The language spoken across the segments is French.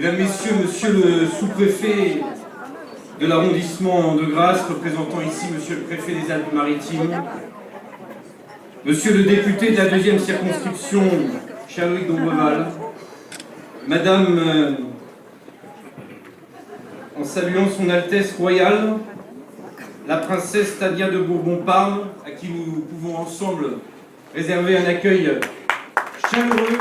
Mesdames, Messieurs, Monsieur le sous-préfet de l'arrondissement de Grasse, représentant ici Monsieur le préfet des Alpes-Maritimes, Monsieur le député de la 2e circonscription, cher Loïc d'Ombreval, Madame, en saluant son Altesse royale, la princesse Tania de Bourbon-Parme, à qui nous pouvons ensemble réserver un accueil chaleureux.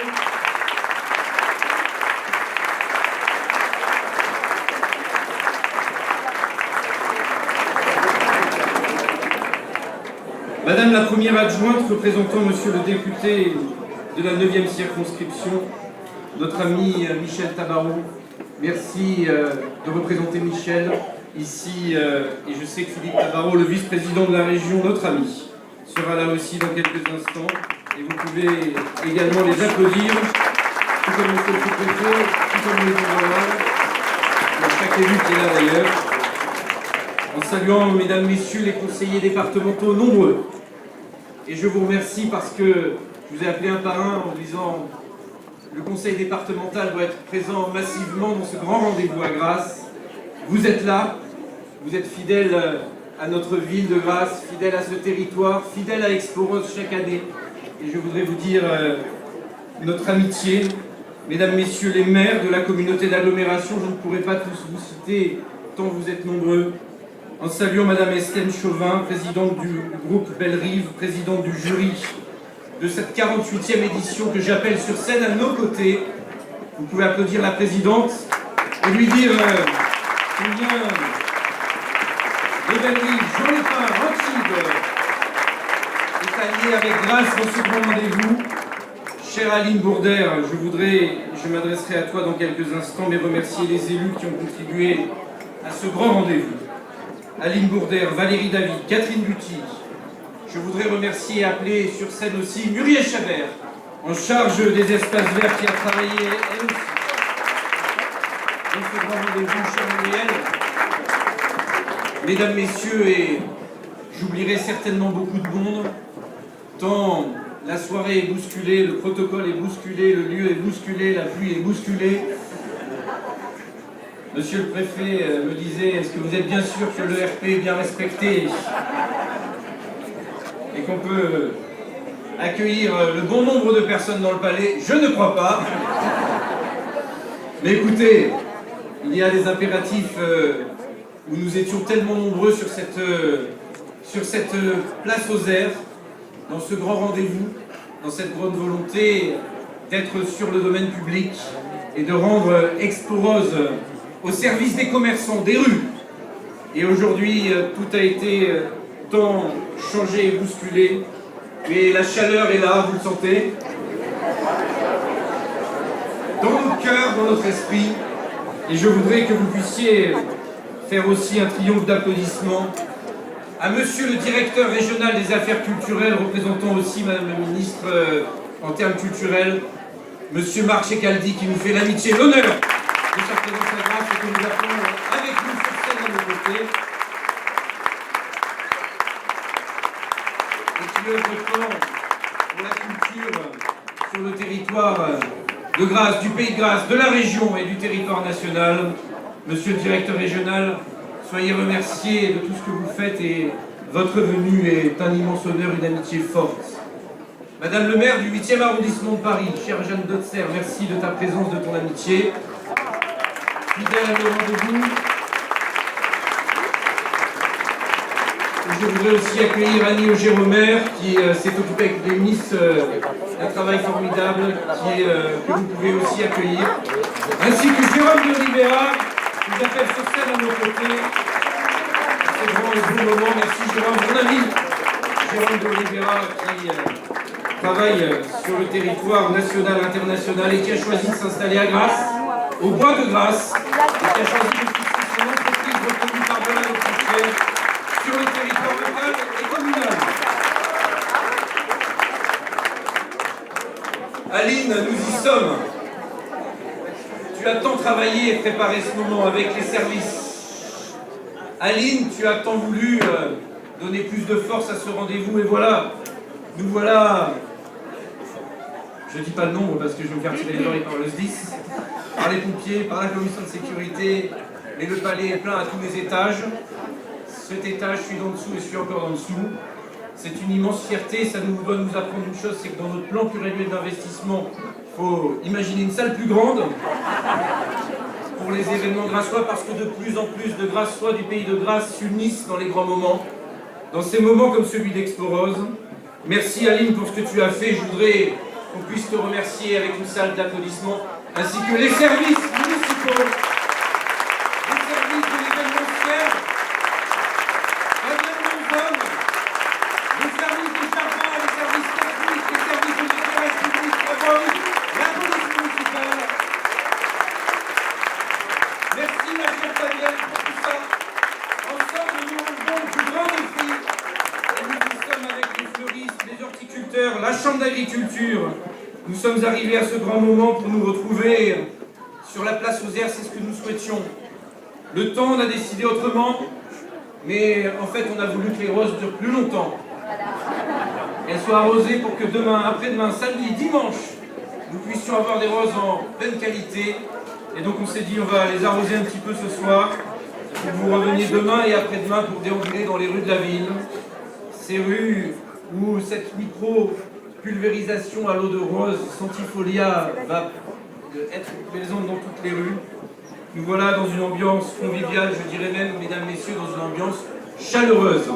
Madame la première adjointe représentant Monsieur le député de la 9e circonscription, notre ami Michel Tabarot, merci de représenter Michel ici, et je sais que Philippe Tabarot, le vice-président de la région, notre ami, sera là aussi dans quelques instants, et vous pouvez également les applaudir, tout comme Monsieur le sous-préfet, tout comme les honorables, chaque élu qui est là d'ailleurs, en saluant, mesdames, messieurs, les conseillers départementaux nombreux. Et je vous remercie parce que je vous ai appelé un par un en disant le conseil départemental doit être présent massivement dans ce grand rendez-vous à Grasse. Vous êtes là, vous êtes fidèles à notre ville de Grasse, fidèles à ce territoire, fidèles à Expo-Rose chaque année. Et je voudrais vous dire notre amitié. Mesdames, messieurs les maires de la communauté d'agglomération, je ne pourrai pas tous vous citer tant vous êtes nombreux. En saluant Madame Estelle Chauvin, présidente du groupe Belle-Rive, présidente du jury de cette 48e édition que j'appelle sur scène à nos côtés. Vous pouvez applaudir la présidente et lui dire combien de Belle-Rive, Jean-Lépin, Antibes est allié avec Grasse dans ce grand rendez-vous. Chère Aline Bourdère, je m'adresserai à toi dans quelques instants, mais remercier les élus qui ont contribué à ce grand rendez-vous. Aline Bourdère, Valérie David, Catherine Buty. Je voudrais remercier et appeler sur scène aussi Muriel Chabert, en charge des espaces verts, qui a travaillé elle aussi dans ce grand rendez-vous, chère Muriel. Mesdames, Messieurs, et j'oublierai certainement beaucoup de monde, tant la soirée est bousculée, le protocole est bousculé, le lieu est bousculé, la pluie est bousculée. Monsieur le préfet me disait, est-ce que vous êtes bien sûr que le RP est bien respecté et qu'on peut accueillir le bon nombre de personnes dans le palais? Je ne crois pas. Mais écoutez, il y a des impératifs où nous étions tellement nombreux sur cette place aux airs, dans ce grand rendez-vous, dans cette grande volonté d'être sur le domaine public et de rendre Expo-Rose au service des commerçants, des rues. Et aujourd'hui, tout a été tant changé et bousculé. Mais la chaleur est là, vous le sentez. Dans nos cœurs, dans notre esprit. Et je voudrais que vous puissiez faire aussi un triomphe d'applaudissements à Monsieur le directeur régional des affaires culturelles, représentant aussi Madame la ministre en termes culturels, Monsieur Marc Checaldi, qui nous fait l'amitié et l'honneur de sa présence à Grasse et que nous appelons avec nous sur scène à nos côtés. Et qui œuvre tant pour la culture sur le territoire de Grasse, du pays de Grasse, de la région et du territoire national. Monsieur le directeur régional, soyez remercié de tout ce que vous faites et votre venue est un immense honneur, une amitié forte. Madame le maire du 8e arrondissement de Paris, chère Jeanne Dotzer, merci de ta présence, de ton amitié. Fidèle à nos rendez-vous. Je voudrais aussi accueillir Annie Auger-Romer qui s'est occupée avec les ministres d'un travail formidable que vous pouvez aussi accueillir. Ainsi que Jérôme de Oliveira, qui nous appelle sur scène à nos côtés. C'est vraiment un bon moment. Merci Jérôme, mon ami Jérôme de Oliveira qui travaille sur le territoire national, international et qui a choisi de s'installer à Grasse, au bois de Grasse, et qui a choisi de fixer son entreprise reconnue par Bernard Autrichière sur le territoire local et communal. Aline, nous y sommes. Tu as tant travaillé et préparé ce moment avec les services. Aline, tu as tant voulu donner plus de force à ce rendez-vous et voilà, nous voilà, je ne dis pas le nombre parce que je vais me faire tirer les oreilles par le SDIS, par les pompiers, par la commission de sécurité, mais le palais est plein à tous les étages. Cet étage, je suis en dessous et je suis encore en dessous. C'est une immense fierté, ça doit nous apprendre une chose, c'est que dans notre plan pluriannuel d'investissement, il faut imaginer une salle plus grande pour les événements grassois, parce que de plus en plus de Grassois du pays de Grasse s'unissent dans les grands moments, dans ces moments comme celui d'Expo Rose. Merci Aline pour ce que tu as fait, je voudrais qu'on puisse te remercier avec une salle d'applaudissements, ainsi que les services municipaux, les services de l'événementiel, les services de jardin, les services techniques, les services de l'éclairage public, la police municipale. Merci ma chère Fabienne pour tout ça. Ensemble, nous avons du grand défi. Et nous sommes avec les fleuristes, les horticulteurs, la chambre d'agriculture. Nous sommes arrivés à ce grand moment pour nous retrouver sur la place aux airs, c'est ce que nous souhaitions. Le temps, on a décidé autrement, mais en fait, on a voulu que les roses durent plus longtemps. Qu'elles soient arrosées pour que demain, après-demain, samedi, dimanche, nous puissions avoir des roses en pleine qualité. Et donc on s'est dit, on va les arroser un petit peu ce soir, pour vous reveniez demain et après-demain pour déambuler dans les rues de la ville. Ces rues où cette micro-pulvérisation à l'eau de rose, Centifolia, va être présente dans toutes les rues. Nous voilà dans une ambiance conviviale, je dirais même, mesdames, messieurs, dans une ambiance chaleureuse. Une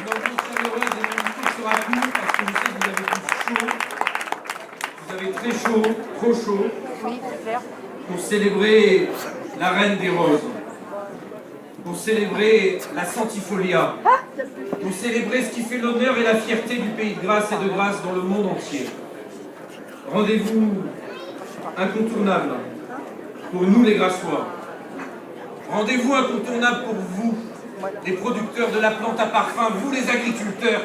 ambiance chaleureuse et même tout sera court parce que je sais que vous avez tous chaud. Vous avez très chaud, trop chaud. Oui, c'est clair. Pour célébrer la reine des roses. Pour célébrer la Centifolia. Pour célébrer ce qui fait l'honneur et la fierté du pays de Grasse et de Grasse dans le monde entier. Rendez-vous incontournable pour nous les Grassois. Rendez-vous incontournable pour vous, les producteurs de la plante à parfum, vous les agriculteurs,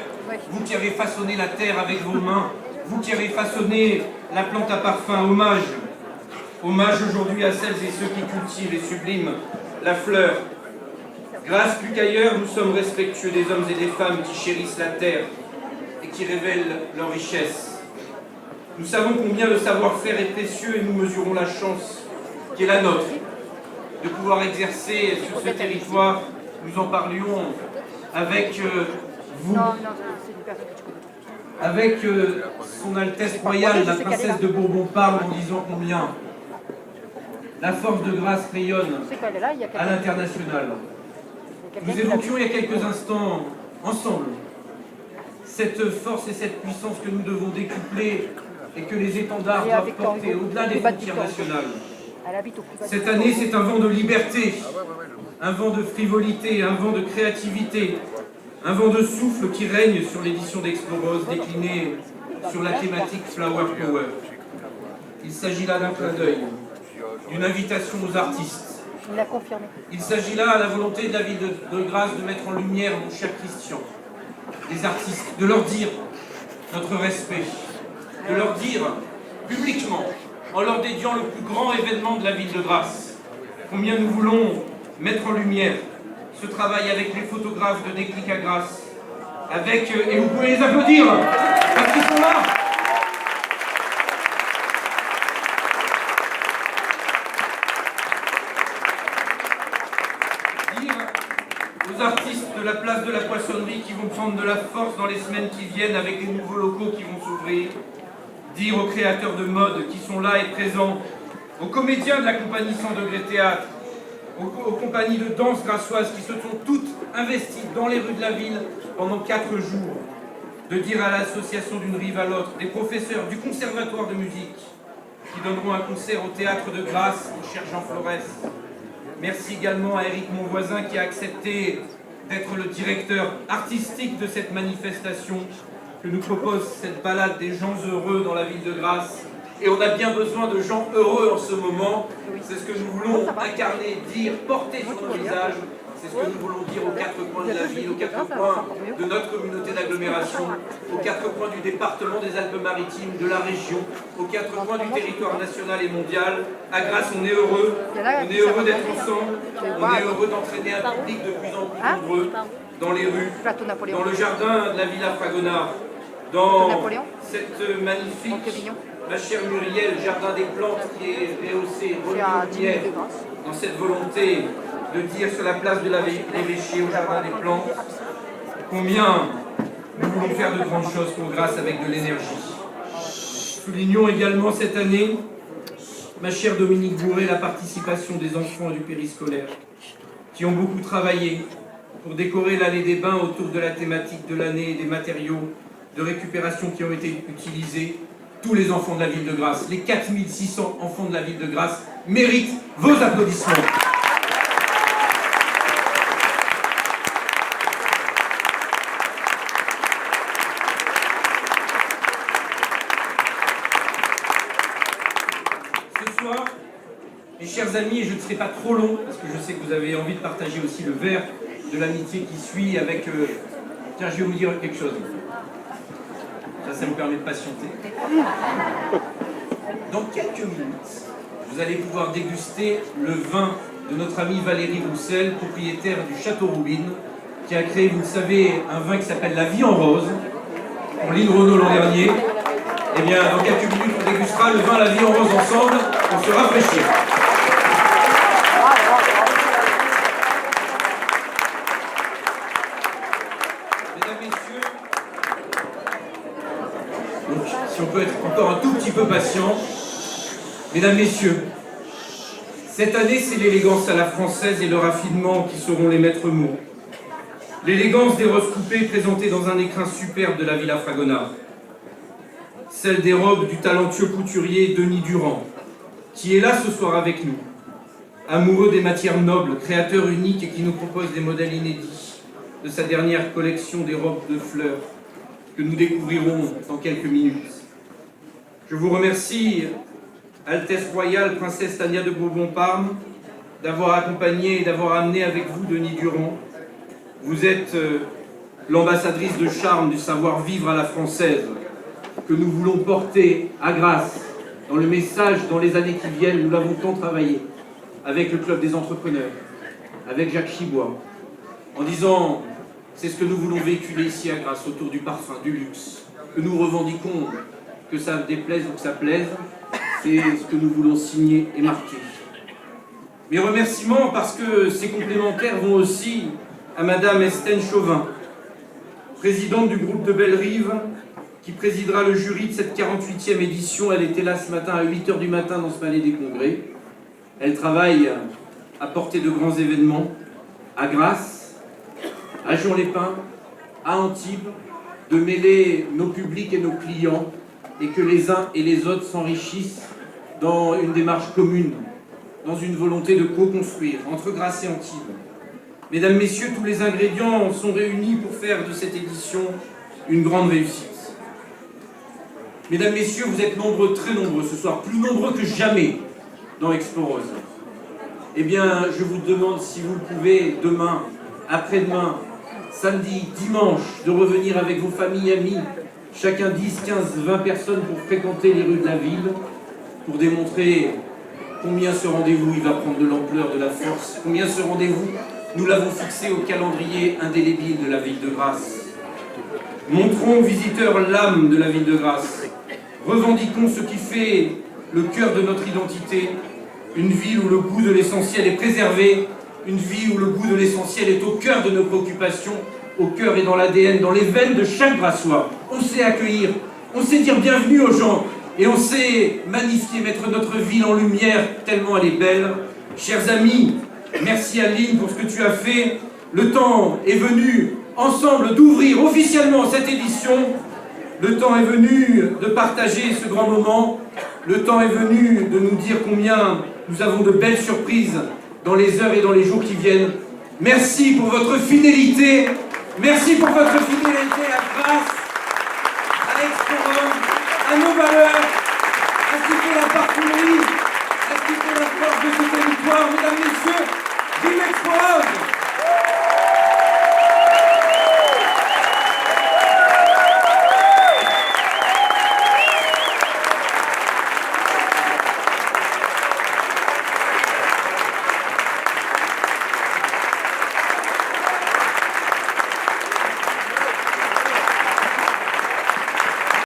vous qui avez façonné la terre avec vos mains, vous qui avez façonné la plante à parfum. Hommage. Hommage aujourd'hui à celles et ceux qui cultivent et subliment la fleur. Grâce plus qu'ailleurs, nous sommes respectueux des hommes et des femmes qui chérissent la terre et qui révèlent leur richesse. Nous savons combien le savoir-faire est précieux et nous mesurons la chance qui est la nôtre de pouvoir exercer sur ce territoire. Nous en parlions avec vous, avec son Altesse Royale, la princesse de Bourbon parle en disant combien la force de Grasse rayonne à l'international. Nous évoquions il y a quelques instants ensemble cette force et cette puissance que nous devons décupler et que les étendards doivent porter au-delà des frontières nationales. Cette année, c'est un vent de liberté, un vent de frivolité, un vent de créativité, un vent de souffle qui règne sur l'édition d'Expo Rose déclinée sur la thématique Flower Power. Il s'agit là d'un clin d'œil, d'une invitation aux artistes. Il s'agit là à la volonté de la ville de Grasse de mettre en lumière, mon cher Christian, les artistes, de leur dire notre respect, de leur dire publiquement, en leur dédiant le plus grand événement de la ville de Grasse, combien nous voulons mettre en lumière ce travail avec les photographes de Déclic à Grasse, avec, et vous pouvez les applaudir, parce qu'ils sont là. Dire aux artistes de la place de la Poissonnerie qui vont prendre de la force dans les semaines qui viennent avec des nouveaux locaux qui vont s'ouvrir, dire aux créateurs de mode qui sont là et présents, aux comédiens de la compagnie 100 degrés théâtre, aux compagnies de danse grassoises qui se sont toutes investies dans les rues de la ville pendant 4 jours, de dire à l'association d'une rive à l'autre, des professeurs du conservatoire de musique qui donneront un concert au théâtre de Grasse, mon cher Jean Flores. Merci également à Éric Monvoisin qui a accepté d'être le directeur artistique de cette manifestation que nous propose cette balade des gens heureux dans la ville de Grasse. Et on a bien besoin de gens heureux en ce moment. C'est ce que nous voulons incarner, dire, porter sur nos visages. C'est ce que nous voulons dire aux 4 coins de la ville, aux 4 coins de notre communauté d'agglomération, aux 4 coins du département des Alpes-Maritimes, de la région, aux 4 coins du territoire national et mondial. À Grasse, on est heureux d'être ensemble, on est heureux d'entraîner un public de plus en plus nombreux dans les rues, dans le jardin de la Villa Fragonard. dans Napoléon. cette magnifique, Montpellier. ma chère Muriel, Jardin des Plantes qui est rehaussé, C'est à 10 minutes de Grasse. dans cette volonté de dire sur la place de l'évêché au Jardin des Plantes combien nous voulons faire de grandes choses pour Grasse avec de l'énergie. Soulignons également cette année, ma chère Dominique Bourret, la participation des enfants du périscolaire qui ont beaucoup travaillé pour décorer l'allée des bains autour de la thématique de l'année et des matériaux de récupération qui ont été utilisés. Tous les enfants de la ville de Grasse, les 4600 enfants de la ville de Grasse méritent vos applaudissements. Ce soir, mes chers amis, et je ne serai pas trop long, parce que je sais que vous avez envie de partager aussi le verre de l'amitié qui suit avec... Tiens, je vais vous dire quelque chose. Ça me permet de patienter. Dans quelques minutes, vous allez pouvoir déguster le vin de notre amie Valérie Roussel, propriétaire du Château Roubine, qui a créé, vous le savez, un vin qui s'appelle La Vie en Rose, pour Lynn Renaud l'an dernier. Eh bien, dans quelques minutes, on dégustera le vin La Vie en Rose ensemble pour se rafraîchir. Mesdames, Messieurs, donc, si on peut être encore un tout petit peu patient, Mesdames, Messieurs, cette année, c'est l'élégance à la française et le raffinement qui seront les maîtres mots. L'élégance des roses coupées présentées dans un écrin superbe de la Villa Fragonard. Celle des robes du talentueux couturier Denis Durand, qui est là ce soir avec nous. Amoureux des matières nobles, créateur unique et qui nous propose des modèles inédits de sa dernière collection des robes de fleurs que nous découvrirons dans quelques minutes. Je vous remercie, Altesse Royale, Princesse Tania de Bourbon-Parme, d'avoir accompagné et d'avoir amené avec vous Denis Durand. Vous êtes l'ambassadrice de charme du savoir-vivre à la française que nous voulons porter à Grasse, dans le message, dans les années qui viennent. Nous l'avons tant travaillé avec le Club des entrepreneurs, avec Jacques Chibois, en disant, c'est ce que nous voulons véhiculer ici à Grasse, autour du parfum, du luxe, que nous revendiquons, que ça déplaise ou que ça plaise, c'est ce que nous voulons signer et marquer. Mes remerciements, parce que ces complémentaires vont aussi à Madame Estelle Chauvin, présidente du groupe de Bellerive, qui présidera le jury de cette 48e édition. Elle était là ce matin à 8 h du matin dans ce palais des congrès. Elle travaille à porter de grands événements à Grasse, à Juan-les-Pins, à Antibes, de mêler nos publics et nos clients et que les uns et les autres s'enrichissent dans une démarche commune, dans une volonté de co-construire entre Grasse et Antibes. Mesdames, Messieurs, tous les ingrédients sont réunis pour faire de cette édition une grande réussite. Mesdames, Messieurs, vous êtes nombreux, très nombreux ce soir, plus nombreux que jamais dans Expo Rose. Eh bien, je vous demande si vous pouvez, demain, après-demain, samedi, dimanche, de revenir avec vos familles, amis, chacun 10, 15, 20 personnes pour fréquenter les rues de la ville, pour démontrer combien ce rendez-vous il va prendre de l'ampleur, de la force, combien ce rendez-vous, nous l'avons fixé au calendrier indélébile de la ville de Grasse. Montrons aux visiteurs l'âme de la ville de Grasse. Revendiquons ce qui fait le cœur de notre identité, une ville où le goût de l'essentiel est préservé, une vie où le goût de l'essentiel est au cœur de nos préoccupations, au cœur et dans l'ADN, dans les veines de chaque Grassois. On sait accueillir, on sait dire bienvenue aux gens, et on sait magnifier, mettre notre ville en lumière, tellement elle est belle. Chers amis, merci Aline pour ce que tu as fait. Le temps est venu, ensemble, d'ouvrir officiellement cette édition. Le temps est venu de partager ce grand moment. Le temps est venu de nous dire combien nous avons de belles surprises dans les heures et dans les jours qui viennent. Merci pour votre fidélité. Merci pour votre fidélité à Grasse, à Expo Rose, à nos valeurs, à ce qui fait la parfumerie, à ce qui fait la force de ce territoire. Mesdames, Messieurs, vive Expo Rose!